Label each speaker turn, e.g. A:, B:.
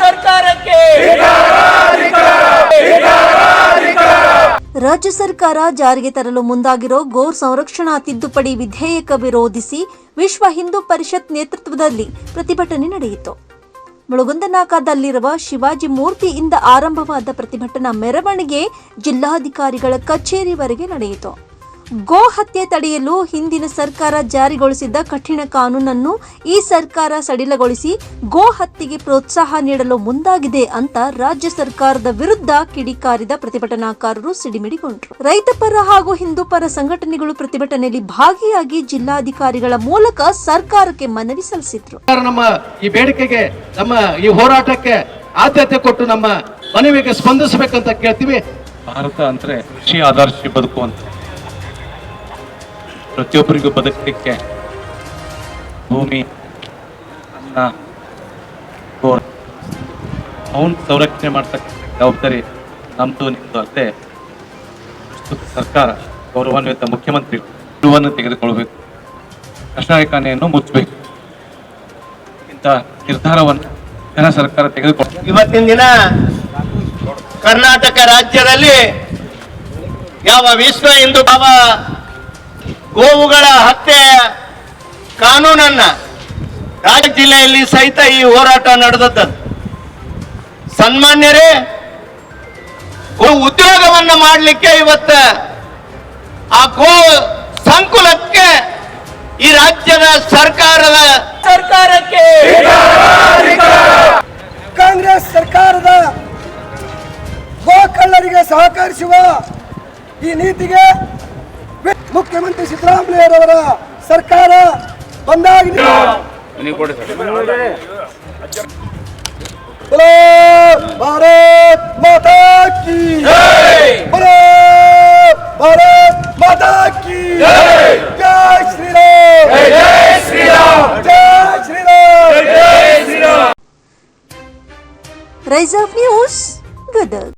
A: ಸರ್ಕಾರಕ್ಕೆ
B: ರಾಜ್ಯ ಸರ್ಕಾರ ಜಾರಿಗೆ ತರಲು ಮುಂದಾಗಿರೋ ಗೋ ಸಂರಕ್ಷಣಾ ತಿದ್ದುಪಡಿ ವಿಧೇಯಕ ವಿರೋಧಿಸಿ ವಿಶ್ವ ಹಿಂದೂ ಪರಿಷತ್ ನೇತೃತ್ವದಲ್ಲಿ ಪ್ರತಿಭಟನೆ ನಡೆಯಿತು. ಮುಳುಗುಂದನಾಕದಲ್ಲಿರುವ ಶಿವಾಜಿ ಮೂರ್ತಿಯಿಂದ ಆರಂಭವಾದ ಪ್ರತಿಭಟನಾ ಮೆರವಣಿಗೆ ಜಿಲ್ಲಾಧಿಕಾರಿಗಳ ಕಚೇರಿವರೆಗೆ ನಡೆಯಿತು. ಗೋ ಹತ್ಯೆ ತಡೆಯಲು ಹಿಂದಿನ ಸರ್ಕಾರ ಜಾರಿಗೊಳಿಸಿದ್ದ ಕಠಿಣ ಕಾನೂನನ್ನು ಈ ಸರ್ಕಾರ ಸಡಿಲಗೊಳಿಸಿ ಗೋ ಹತ್ಯೆಗೆ ಪ್ರೋತ್ಸಾಹ ನೀಡಲು ಮುಂದಾಗಿದೆ ಅಂತ ರಾಜ್ಯ ಸರ್ಕಾರದ ವಿರುದ್ಧ ಕಿಡಿಕಾರಿದ ಪ್ರತಿಭಟನಾಕಾರರು ಸಿಡಿಮಿಡಿಗೊಂಡರು. ರೈತ ಪರ ಹಾಗೂ ಹಿಂದೂ ಪರ ಸಂಘಟನೆಗಳು ಪ್ರತಿಭಟನೆಯಲ್ಲಿ ಭಾಗಿಯಾಗಿ ಜಿಲ್ಲಾಧಿಕಾರಿಗಳ ಮೂಲಕ ಸರ್ಕಾರಕ್ಕೆ ಮನವಿ ಸಲ್ಲಿಸಿದ್ರು.
C: ನಮ್ಮ ಈ ಬೇಡಿಕೆಗೆ, ನಮ್ಮ ಈ ಹೋರಾಟಕ್ಕೆ ಆದ್ಯತೆ ಕೊಟ್ಟು ನಮ್ಮ ಮನವಿಗೆ ಸ್ಪಂದಿಸಬೇಕಂತ ಕೇಳ್ತೀವಿ.
D: ಭಾರತ ಅಂದ್ರೆ ಕೃಷಿ ಆಧಾರಿಸಿ ಬದುಕುವಂತ, ಪ್ರತಿಯೊಬ್ಬರಿಗೂ ಬದುಕಲಿಕ್ಕೆ ಭೂಮಿ, ಅನ್ನ, ಅವನ್ ಸಂರಕ್ಷಣೆ ಮಾಡ್ತಕ್ಕಂಥ ಜವಾಬ್ದಾರಿ ನಮ್ದು ನಿಮ್ದು ಅಲ್ಲದೆ ಸರ್ಕಾರ, ಗೌರವಾನ್ವಿತ ಮುಖ್ಯಮಂತ್ರಿಗಳು ತೆಗೆದುಕೊಳ್ಬೇಕು. ಕಷಾಯಖಾನೆಯನ್ನು ಮುಚ್ಚಬೇಕು. ಇಂಥ ನಿರ್ಧಾರವನ್ನು ಜನ ಸರ್ಕಾರ ತೆಗೆದುಕೊಳ್ಳ.
E: ಇವತ್ತಿನ ದಿನ ಕರ್ನಾಟಕ ರಾಜ್ಯದಲ್ಲಿ ಯಾವ ವಿಶ್ವ ಹಿಂದೂ ಗೋವುಗಳ ಹತ್ಯೆ ಕಾನೂನನ್ನ ರಾಜ್ಯ ಜಿಲ್ಲೆಯಲ್ಲಿ ಸಹಿತ ಈ ಹೋರಾಟ ನಡೆದದ್ದು. ಸನ್ಮಾನ್ಯರೇ, ಉದ್ಯೋಗವನ್ನ ಮಾಡಲಿಕ್ಕೆ ಇವತ್ತ ಆ ಗೋ ಸಂಕುಲಕ್ಕೆ ಈ ರಾಜ್ಯದ ಸರ್ಕಾರಕ್ಕೆ
F: ಕಾಂಗ್ರೆಸ್ ಸರ್ಕಾರದ ಗೋ ಕಳ್ಳರಿಗೆ ಸಹಕರಿಸುವ ಈ ನೀತಿಗೆ ಮುಖ್ಯಮಂತ್ರಿ ಸಿದ್ದರಾಮಯ್ಯರವರ ಸರ್ಕಾರ ಬಂದಾಗಿದೆ. ಭಾರತ್ ಮಾತಾ ಕಿ ಬೋಲೋ, ಭಾರತ್ ಮಾತಾ ಕಿ ಜೈ ಶ್ರೀರಾಮ್, ಜೈ ಶ್ರೀರಾಮ್, ಜೈ ಶ್ರೀರಾಮ್, ಜೈ Shriram.
B: Rise of news Gadag.